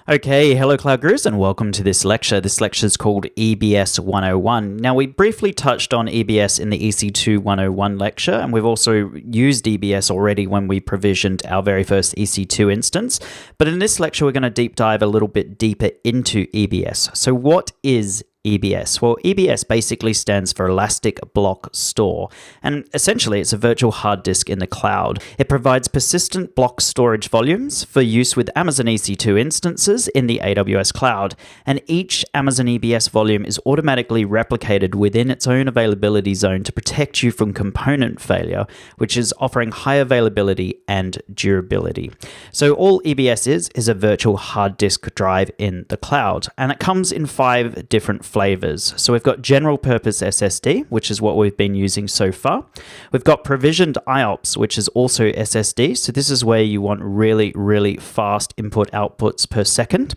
Okay, hello Cloud Gurus and welcome to this lecture. This lecture is called EBS 101. Now we briefly touched on EBS in the EC2 101 lecture, and we've also used EBS already when we provisioned our very first EC2 instance. But in this lecture, we're going to deep dive a little bit deeper into EBS. So what is EBS? Well, EBS basically stands for Elastic Block Store, and essentially it's a virtual hard disk in the cloud. It provides persistent block storage volumes for use with Amazon EC2 instances in the AWS cloud, and each Amazon EBS volume is automatically replicated within its own availability zone to protect you from component failure, which is offering high availability and durability. So all EBS is a virtual hard disk drive in the cloud, and it comes in 5 different flavors. So we've got general purpose SSD, which is what we've been using so far. We've got provisioned IOPS, which is also SSD. So this is where you want really fast input outputs per second.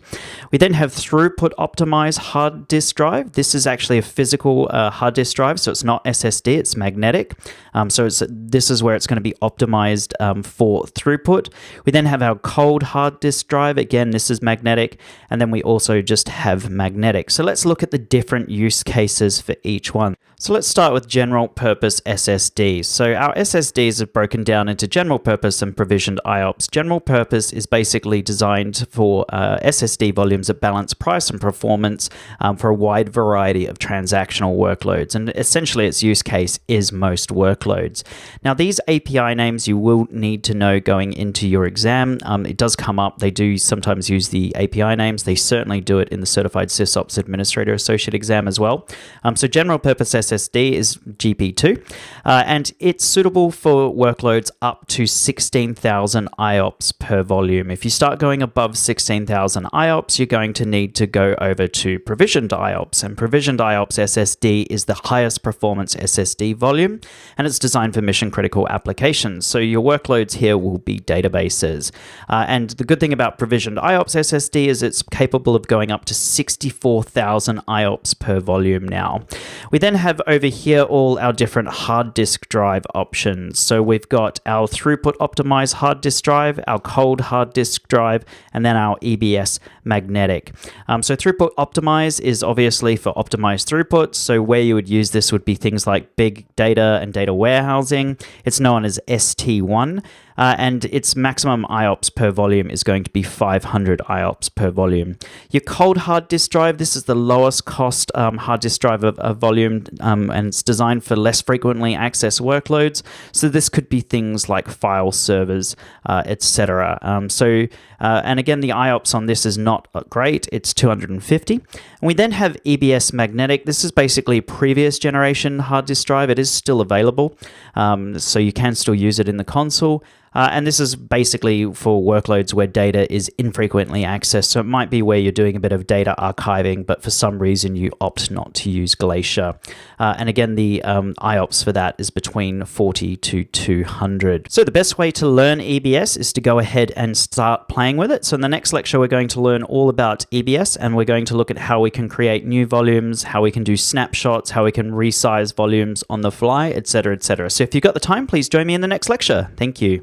We then have throughput optimized hard disk drive. This is actually a physical hard disk drive, so it's not SSD, it's magnetic. This is where it's going to be optimized for throughput. We then have our cold hard disk drive. Again, this is magnetic. And then we also just have magnetic. So let's look at the different use cases for each one. So let's start with general purpose SSD. So our SSDs are broken down into general purpose and provisioned IOPS. General purpose is basically designed for SSD volumes that balance price and performance for a wide variety of transactional workloads. And essentially its use case is most workloads. Now these API names you will need to know going into your exam. It does come up. They do sometimes use the API names. They certainly do it in the Certified SysOps Administrator Associate exam as well. So general purpose SSD is GP2, and it's suitable for workloads up to 16,000 IOPS per volume. If you start going above 16,000 IOPS, you're going to need to go over to provisioned IOPS, and provisioned IOPS SSD is the highest performance SSD volume, and it's designed for mission critical applications. So your workloads here will be databases. And the good thing about provisioned IOPS SSD is it's capable of going up to 64,000 IOPS per volume now. We then have over here all our different hard disk drive options. So we've got our throughput optimized hard disk drive, our cold hard disk drive, and then our EBS magnetic. So throughput optimized is obviously for optimized throughput. So where you would use this would be things like big data and data warehousing. It's known as ST1. And its maximum IOPS per volume is going to be 500 IOPS per volume. Your cold hard disk drive, this is the lowest cost hard disk drive of volume, and it's designed for less frequently accessed workloads. So this could be things like file servers, etc. And again, the IOPS on this is not great. It's 250. And we then have EBS magnetic. This is basically previous generation hard disk drive. It is still available, so you can still use it in the console. And this is basically for workloads where data is infrequently accessed. So it might be where you're doing a bit of data archiving, but for some reason you opt not to use Glacier. And again, the IOPS for that is between 40 to 200. So the best way to learn EBS is to go ahead and start playing with it. So in the next lecture, we're going to learn all about EBS, and we're going to look at how we can create new volumes, how we can do snapshots, how we can resize volumes on the fly, etc., etc. So if you've got the time, please join me in the next lecture. Thank you.